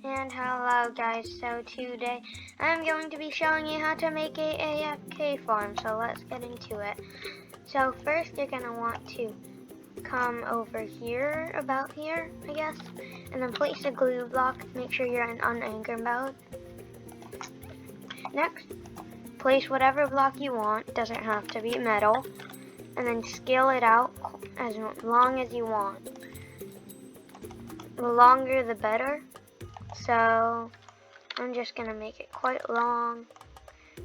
And hello guys, so today I'm going to be showing you how to make a AFK farm, so let's get into it. So first you're going to want to come over here, about here I guess, and then place a glue block, make sure you're in unanchor mode. Next, place whatever block you want, doesn't have to be metal, and then scale it out as long as you want. The longer the better. So I'm just going to make it quite long.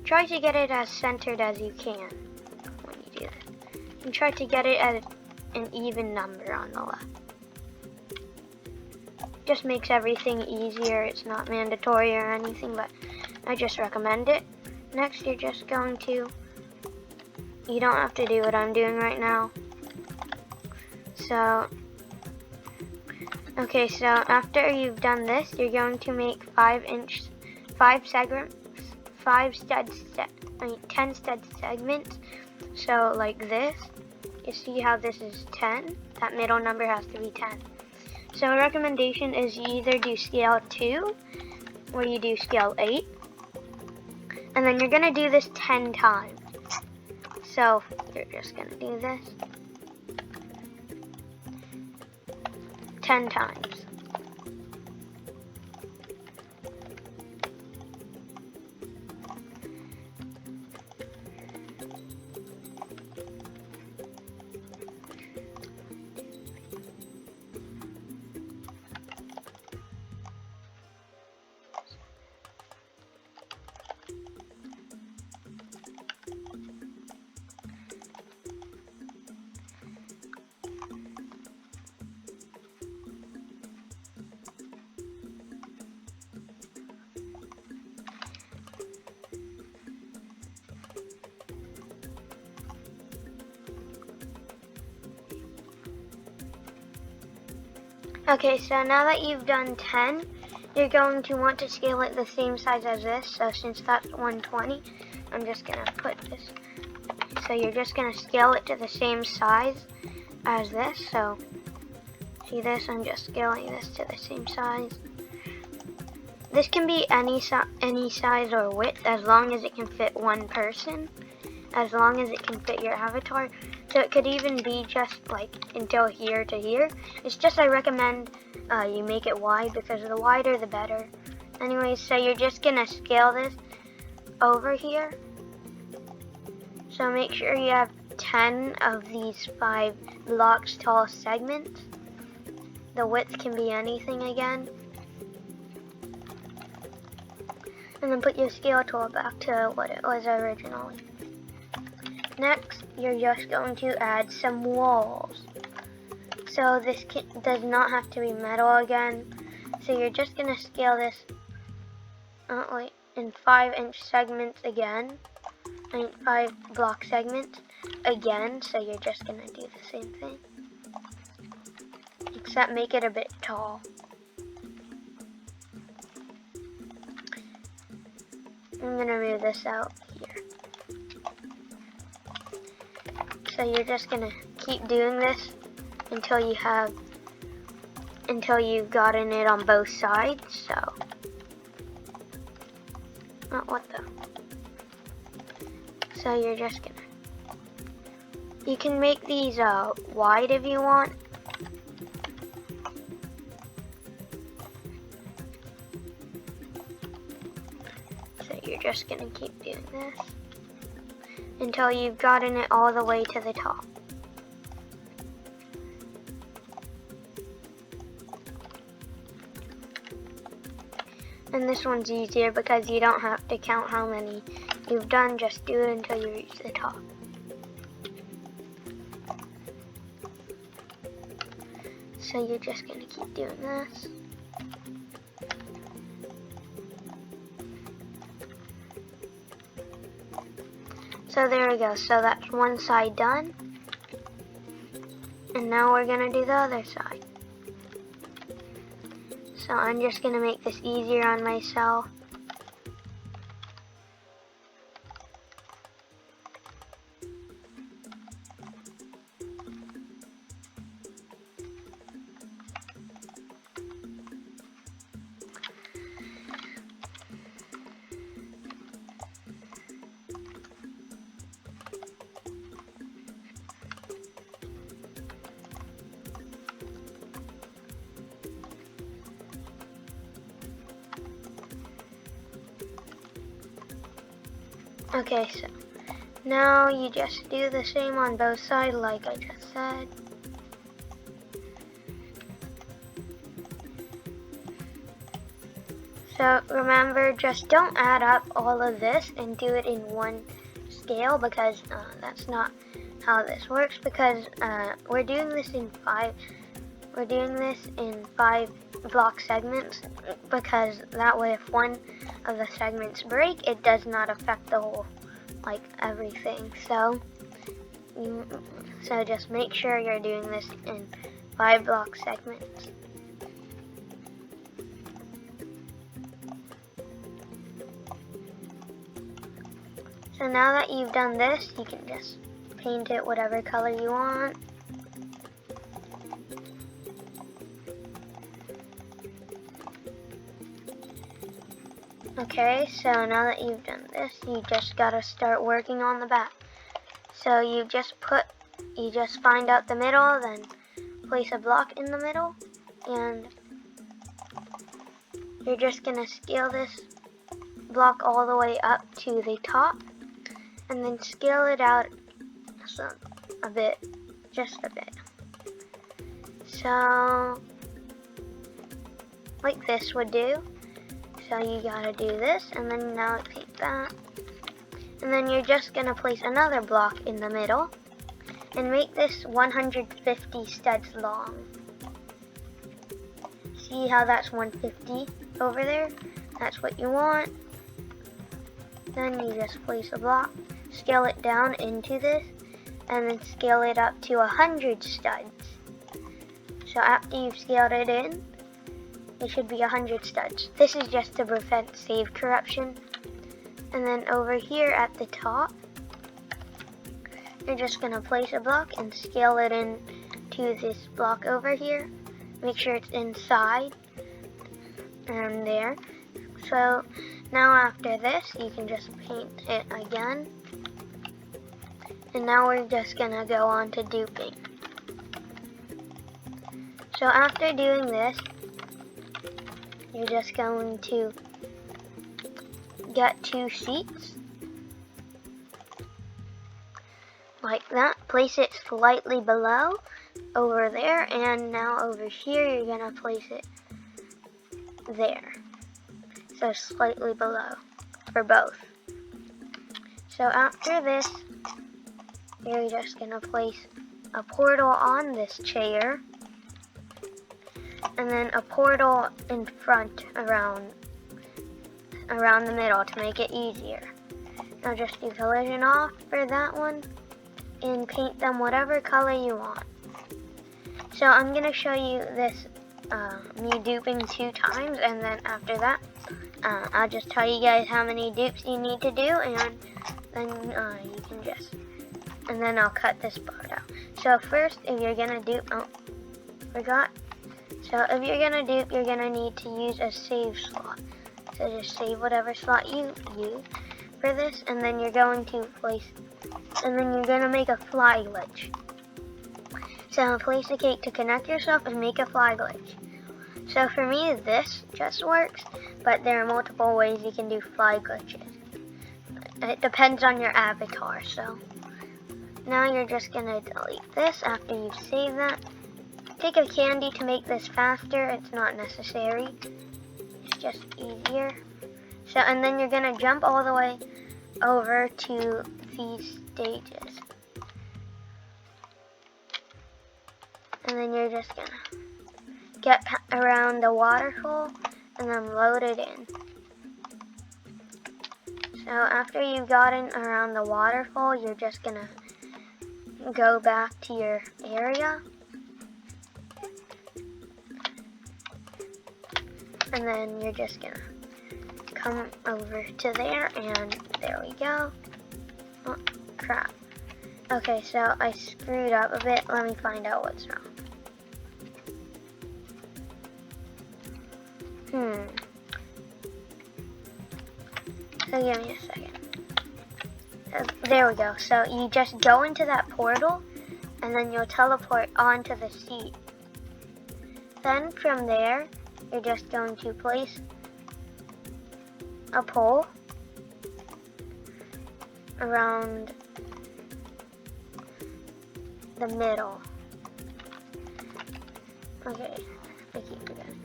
Try to get it as centered as you can when you do this. And try to get it at an even number on the left. Just makes everything easier. It's not mandatory or anything, but I just recommend it. Next, you're just going to, you don't have to do what I'm doing right now. So okay, so after you've done this, you're going to make 10 stud segments. So like this, you see how this is 10? That middle number has to be 10. So a recommendation is you either do scale 2 or you do scale 8. And then you're gonna do this 10 times. So you're just gonna do this 10 times. Okay, so now that you've done 10, you're going to want to scale it the same size as this. So since that's 120, I'm just going to put this. So you're just going to scale it to the same size as this. So see this? I'm just scaling this to the same size. This can be any size or width as long as it can fit one person, as long as it can fit your avatar. So it could even be just like until here to here. It's just I recommend you make it wide because the wider the better. Anyways, so you're just gonna scale this over here. So make sure you have 10 of these 5 blocks tall segments. The width can be anything again. And then put your scale tool back to what it was originally. Next, you're just going to add some walls. So this does not have to be metal again. So you're just going to scale this in 5-inch segments again. 5 block segments again. So you're just going to do the same thing. Except make it a bit tall. I'm going to move this out here. So you're just gonna keep doing this until you've gotten it on both sides. So, So you're just gonna. You can make these wide if you want. So you're just gonna keep doing this until you've gotten it all the way to the top. And this one's easier because you don't have to count how many you've done, just do it until you reach the top. So you're just going to keep doing this. So there we go, so that's one side done. And now we're gonna do the other side. So I'm just gonna make this easier on myself. Okay, so now you just do the same on both sides like I just said. So remember, just don't add up all of this and do it in one scale, because that's not how this works, because we're doing this in five block segments, because that way if one of the segments break, it does not affect the whole, like, everything. So just make sure you're doing this in 5 block segments. So now that you've done this, you can just paint it whatever color you want. Okay, so now that you've done this, you just gotta start working on the back. So you just find out the middle, then place a block in the middle, and you're just gonna scale this block all the way up to the top, and then scale it out a bit, just a bit. So, like this would do. So you gotta do this, and then now paint that. And then you're just gonna place another block in the middle, and make this 150 studs long. See how that's 150 over there? That's what you want. Then you just place a block, scale it down into this, and then scale it up to 100 studs. So after you've scaled it in, it should be 100 studs. This is just to prevent save corruption. And then over here at the top, you're just gonna place a block and scale it in to this block over here. Make sure it's inside and there. So now after this, you can just paint it again. And now we're just gonna go on to duping. So after doing this, you're just going to get 2 seats, like that. Place it slightly below over there, and now over here you're gonna place it there. So slightly below for both. So after this, you're just gonna place a portal on this chair, and then a portal in front around the middle to make it easier. Now just do collision off for that one and paint them whatever color you want. So I'm gonna show you this me duping 2 times, and then after that I'll just tell you guys how many dupes you need to do, and then you can just, and then I'll cut this part out. So first, if you're gonna dupe, forgot. So if you're gonna dupe, you're gonna need to use a save slot. So just save whatever slot you use for this, and then you're going to place, and then you're gonna make a fly glitch. So place a cake to connect yourself and make a fly glitch. So for me, this just works, but there are multiple ways you can do fly glitches. It depends on your avatar. So now you're just gonna delete this after you've saved that. Take a candy to make this faster. It's not necessary. It's just easier. So, and then you're gonna jump all the way over to these stages. And then you're just gonna get around the waterfall and then load it in. So after you've gotten around the waterfall, you're just gonna go back to your area. And then you're just gonna come over to there, and there we go. Oh, crap. Okay, so I screwed up a bit. Let me find out what's wrong. So give me a second. There we go. So you just go into that portal, and then you'll teleport onto the seat. Then from there, you're just going to place a pole, around the middle. Okay, I keep forgetting.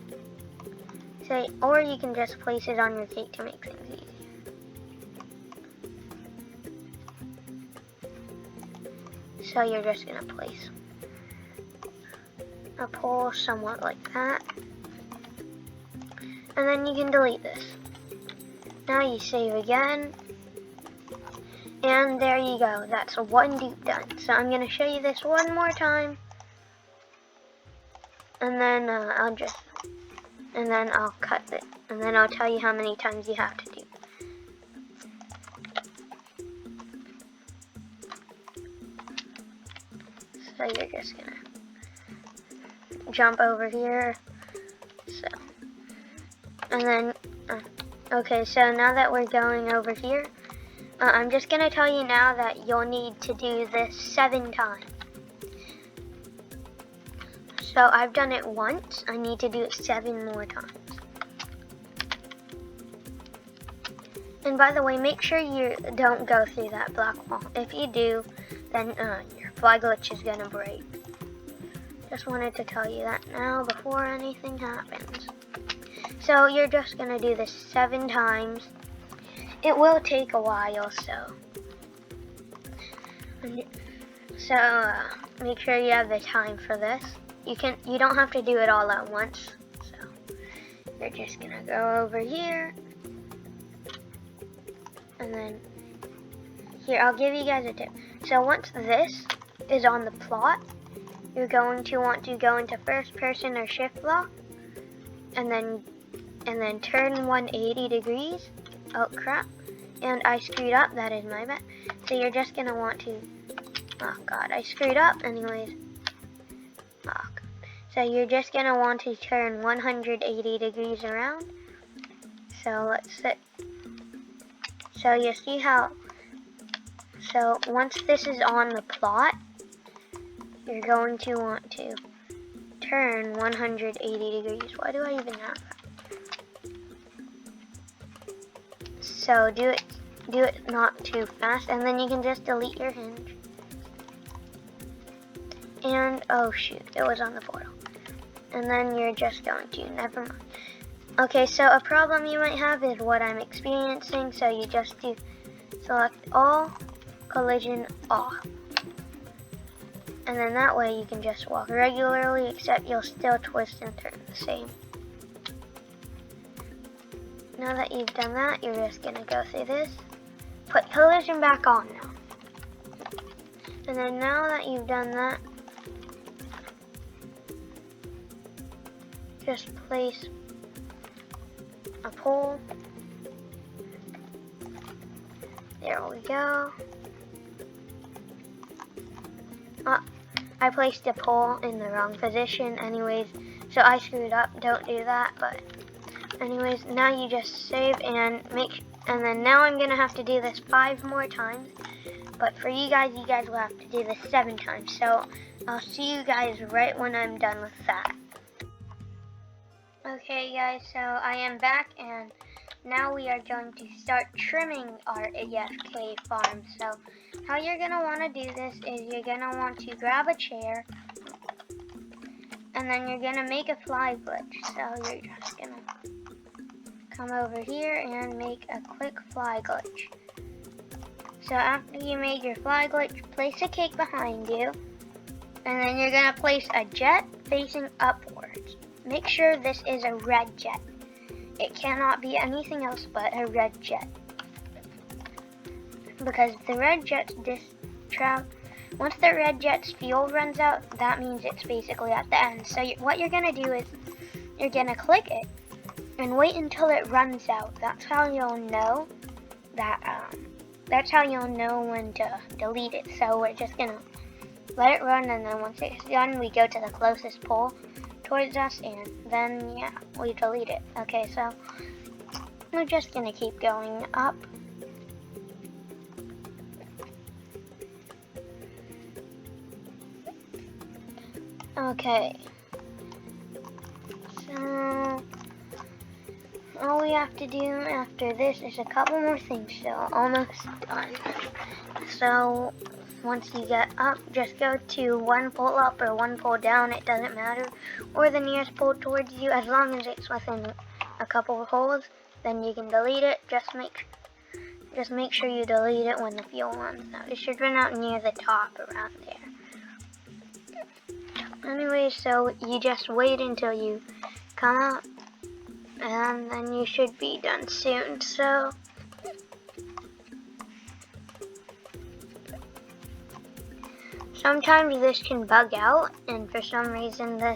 Say, or you can just place it on your cake to make things easier. So you're just gonna place a pole somewhat like that. And then you can delete this. Now you save again. And there you go. That's one dupe done. So I'm gonna show you this one more time. And then I'll cut it. And then I'll tell you how many times you have to do. So you're just gonna jump over here. So, and then, okay, so now that we're going over here, I'm just gonna tell you now that you'll need to do this 7 times. So I've done it once, I need to do it 7 more times. And by the way, make sure you don't go through that black wall. If you do, then your fly glitch is gonna break. Just wanted to tell you that now before anything happens. So you're just gonna do this 7 times. It will take a while, so make sure you have the time for this. You don't have to do it all at once. So you're just gonna go over here. And then here, I'll give you guys a tip. So once this is on the plot, you're going to want to go into first person or shift lock, and then turn 180 degrees. Oh crap! And I screwed up. That is my bad. So you're just gonna want to. Oh god, I screwed up. Anyways. Oh, so you're just gonna want to turn 180 degrees around. So let's sit. So you see how, so once this is on the plot, you're going to want to turn 180 degrees. Why do I even have that? So do it not too fast, and then you can just delete your hinge. And oh shoot, it was on the portal. And then you're just going to, never mind. Okay, so a problem you might have is what I'm experiencing, so you just do select all, collision off. And then that way you can just walk regularly, except you'll still twist and turn the same. Now that you've done that, you're just gonna go through this. Put collision back on now. And then now that you've done that, just place a pole. There we go. I placed a pole in the wrong position anyways, so I screwed up. Don't do that, but anyways, now you just save and then now I'm gonna have to do this 5 more times, but for you guys will have to do this 7 times, so I'll see you guys right when I'm done with that. Okay guys, so I am back, and now we are going to start trimming our AFK farm. So how you're going to want to do this is you're going to want to grab a chair, and then you're going to make a fly glitch. So you're just going to come over here and make a quick fly glitch. So after you made your fly glitch, place a cake behind you, and then you're going to place a jet facing upwards. Make sure this is a red jet. It cannot be anything else but a red jet. Because the red jet's once the red jet's fuel runs out, that means it's basically at the end. So what you're going to do is you're going to click it and wait until it runs out. That's how you'll know that's how you'll know when to delete it. So we're just going to let it run, and then once it's done, we go to the closest pole towards us, and then yeah, we delete it. Okay, so we're just gonna keep going up. Okay, so all we have to do after this is a couple more things, so almost done. So once you get up, just go to one pole up or one pole down, it doesn't matter, or the nearest pole towards you, as long as it's within a couple of holes, then you can delete it. Just make sure you delete it when the fuel runs out. It should run out near the top around there. Anyway, so you just wait until you come out, and then you should be done soon. So sometimes this can bug out, and for some reason the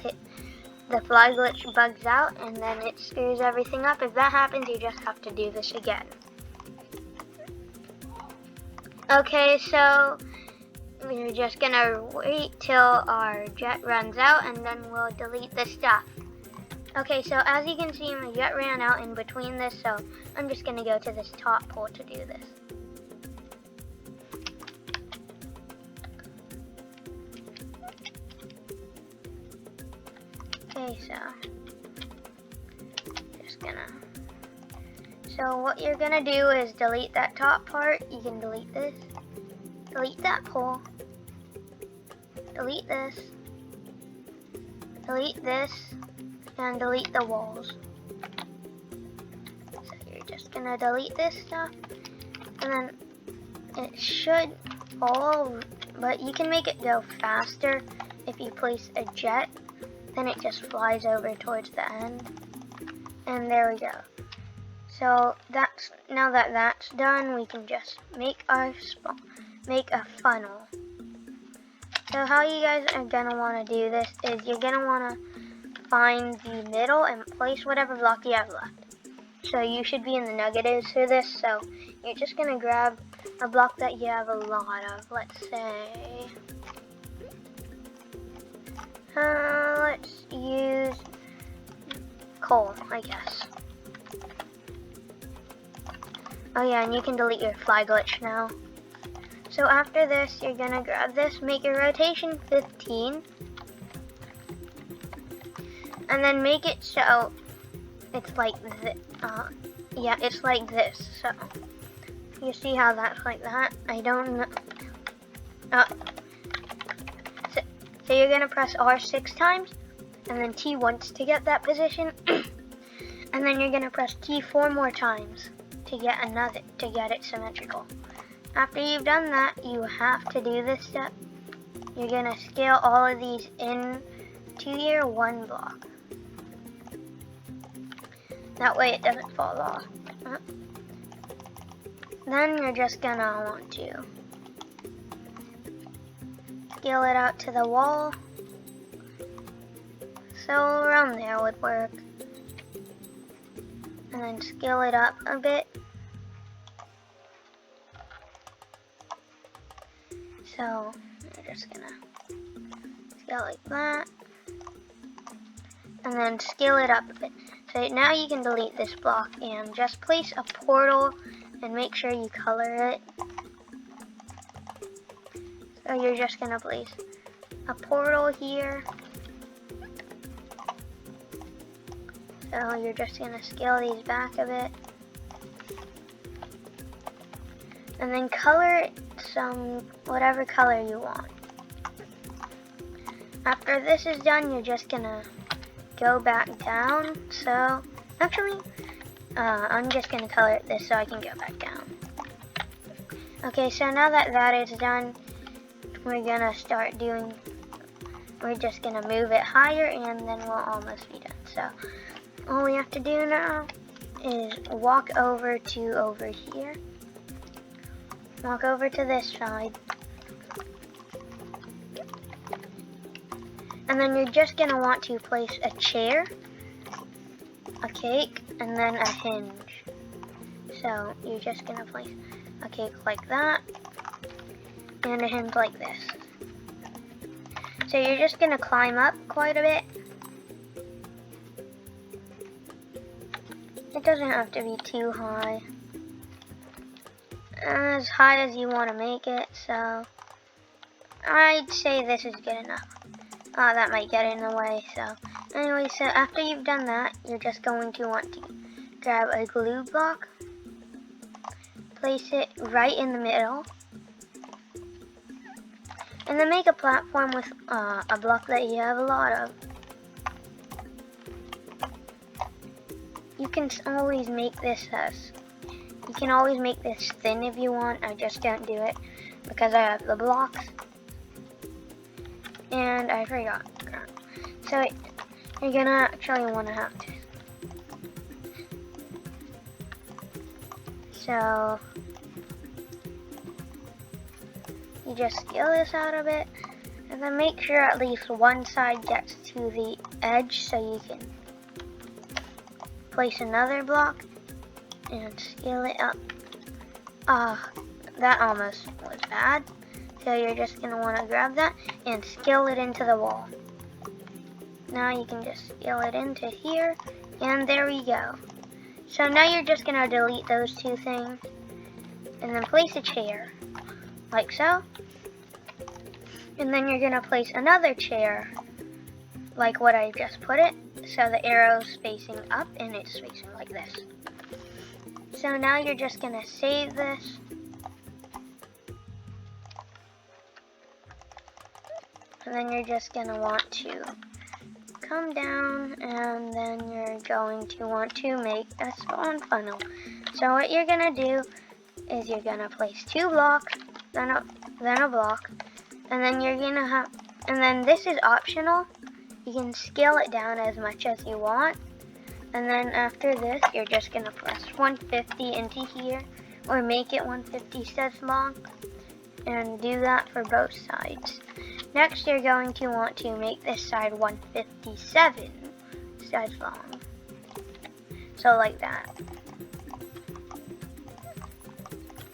fly glitch bugs out, and then it screws everything up. If that happens, you just have to do this again. Okay, so we're just gonna wait till our jet runs out, and then we'll delete the stuff. Okay, so as you can see, my jet ran out in between this, so I'm just gonna go to this top pole to do this. Okay, so what you're gonna do is delete that top part. You can delete this, delete that pole, delete this, and delete the walls. So you're just gonna delete this stuff, and then it should fall, but you can make it go faster if you place a jet. Then it just flies over towards the end, and there we go. So now that that's done, we can just make a funnel. So how you guys are gonna want to do this is you're gonna want to find the middle and place whatever block you have left. So you should be in the negatives for this. So you're just gonna grab a block that you have a lot of. Let's say, let's use coal, I guess. Oh yeah, and you can delete your fly glitch now. So after this, you're gonna grab this, make your rotation 15, and then make it so it's like this. Yeah, it's like this. So you see how that's like that? I don't know. So you're gonna press R 6 times, and then T once to get that position, and then you're gonna press T 4 more times to get it symmetrical. After you've done that, you have to do this step. You're gonna scale all of these into your one block. That way it doesn't fall off. Then you're just gonna want to scale it out to the wall. So around there would work. And then scale it up a bit. So you're just gonna scale like that, and then scale it up a bit. So now you can delete this block and just place a portal and make sure you color it. So you're just gonna place a portal here. So you're just gonna scale these back a bit. And then color it whatever color you want. After this is done, you're just gonna go back down. So actually, I'm just gonna color it this so I can go back down. Okay, so now that that is done, we're just gonna move it higher, and then we'll almost be done. So all we have to do now is walk over here. Walk over to this side. And then you're just gonna want to place a chair, a cake, and then a hinge. So you're just gonna place a cake like that, and a hinge like this. So you're just gonna climb up quite a bit. It doesn't have to be too high. As high as you want to make it, so I'd say this is good enough. That might get in the way, so anyway, so after you've done that, you're just going to want to grab a glue block, place it right in the middle, and then make a platform with a block that you have a lot of. You can always make this thin if you want. I just don't do it because I have the blocks. And I forgot. So you're gonna actually want to have to. So you just scale this out a bit, and then make sure at least one side gets to the edge so you can place another block and scale it up. That almost was bad. So you're just going to want to grab that and scale it into the wall. Now you can just scale it into here, and there we go. So now you're just going to delete those two things, and then place a chair, like so. And then you're going to place another chair, like what I just put it, so the arrow's facing up and it's facing like this. So now you're just going to save this. And then you're just going to want to come down, and then you're going to want to make a spawn funnel. So what you're going to do is you're going to place two blocks, then a block, and then you're going to have, and then this is optional. You can scale it down as much as you want. And then after this, you're just going to press 150 into here, or make it 150 steps long, and do that for both sides. Next, you're going to want to make this side 157 steps long. So like that.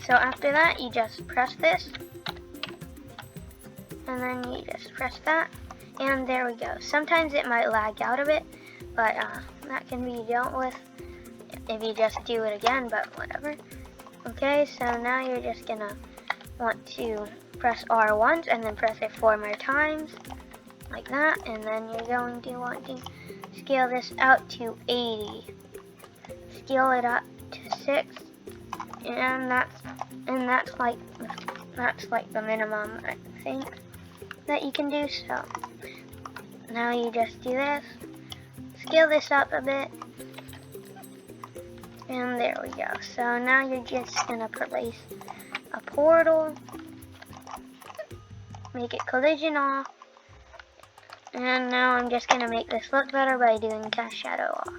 So after that, you just press this, and then you just press that, and there we go. Sometimes it might lag out a bit, but that can be dealt with if you just do it again, but whatever. Okay, so now you're just gonna want to press R once and then press it 4 more times, like that, and then you're going to want to scale this out to 80. Scale it up to 6, and that's like the minimum, I think, that you can do. So now you just do this, scale this up a bit, and there we go. So now you're just gonna place a portal, make it collision off, and now I'm just gonna make this look better by doing cast shadow off.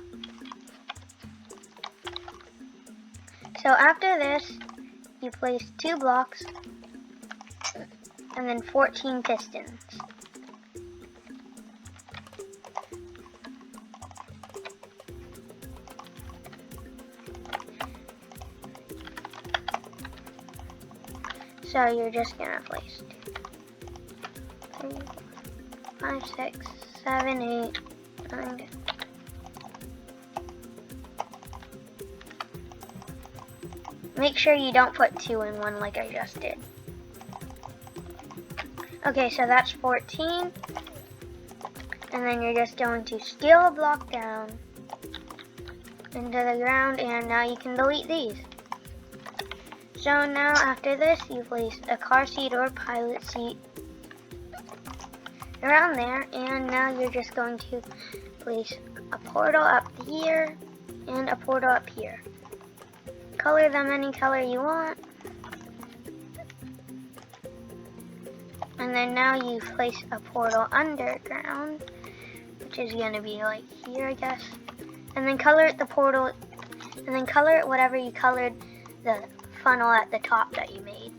So after this, you place 2 blocks and then 14 pistons. So you're just gonna place 2, 3, 5, 6, 7, 8, 9. Make sure you don't put 2 in one like I just did. Okay, so that's 14. And then you're just going to scale a block down into the ground, and now you can delete these. So now after this, you place a car seat or pilot seat around there, and now you're just going to place a portal up here and a portal up here. Color them any color you want. And then now you place a portal underground, which is going to be like here, I guess. And then color it the portal, and then color it whatever you colored the funnel at the top that you made.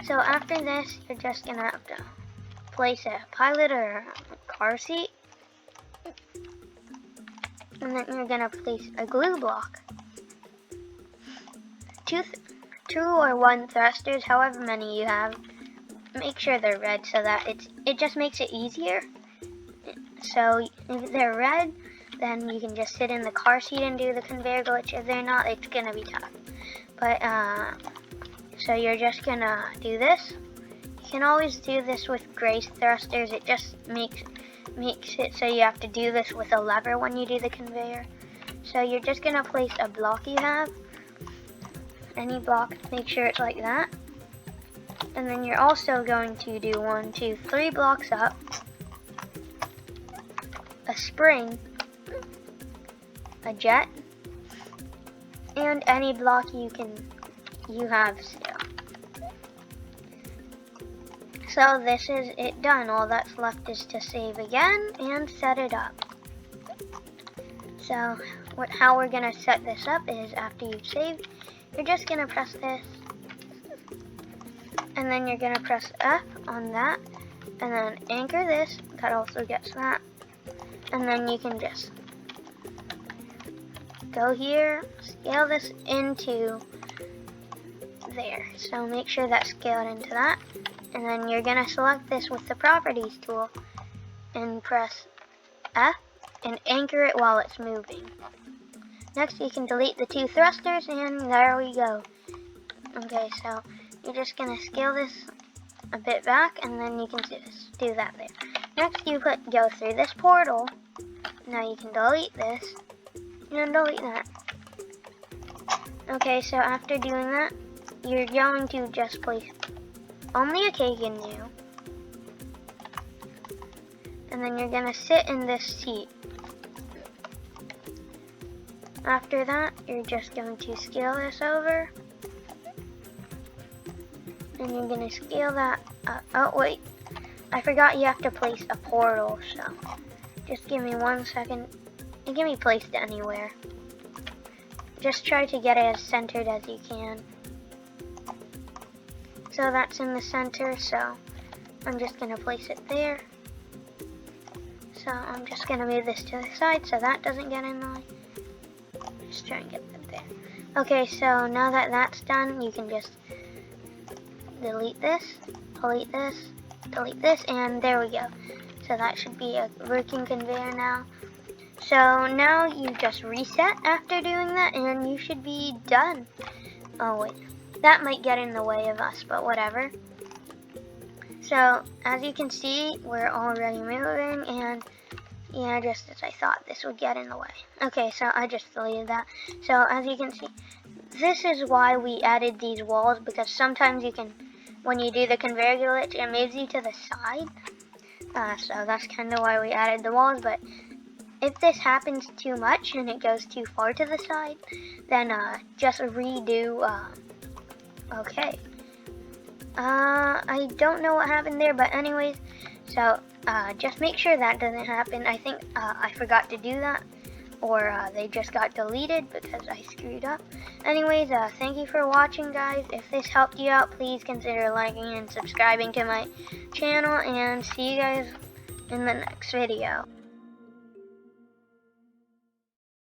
So after this, you're just going to have to place a pilot or a car seat. And then you're going to place a glue block. 2 or 1 thrusters, however many you have. Make sure they're red so that it just makes it easier. So if they're red, then you can just sit in the car seat and do the conveyor glitch. If they're not, it's gonna be tough. But so you're just gonna do this. You can always do this with gray thrusters. It just makes it so you have to do this with a lever when you do the conveyor. So you're just going to place a block you have. Any block, make sure it's like that. And then you're also going to do 1, 2, 3 blocks up. A spring. A jet. And any block you have still. So this is it done. All that's left is to save again and set it up. So how we're gonna set this up is after you've saved, you're just gonna press this, and then you're gonna press F on that, and then anchor this. That also gets that, and then you can just go here, scale this into there. So make sure that's scaled into that. And then you're going to select this with the properties tool and press F and anchor it while it's moving. Next you can delete the 2 thrusters and there we go. Okay, so you're just going to scale this a bit back and then you can just do that there. Next you go through this portal. Now you can delete this and delete that. Okay, so after doing that, you're going to just place only a cake in you. And then you're going to sit in this seat. After that, you're just going to scale this over. And you're going to scale that up. Oh, wait. I forgot you have to place a portal, so just give me 1 second. It can be placed anywhere. Just try to get it as centered as you can. So that's in the center, so I'm just going to place it there. So I'm just going to move this to the side so that doesn't get in the way. Just try and get that there. Okay, so now that that's done, you can just delete this, delete this, delete this, and there we go. So that should be a working conveyor now. So now you just reset after doing that and you should be done. Oh wait, that might get in the way of us, but whatever. So as you can see, we're already moving and yeah, just as I thought, this would get in the way. Okay, so I just deleted that. So as you can see, this is why we added these walls, because sometimes you can, when you do the conveyor glitch, it moves you to the side. So that's kind of why we added the walls, but if this happens too much and it goes too far to the side, then just redo. Okay. I don't know what happened there, but anyways, so just make sure that doesn't happen. I think I forgot to do that, or they just got deleted because I screwed up. Anyways, thank you for watching, guys. If this helped you out, please consider liking and subscribing to my channel, and see you guys in the next video.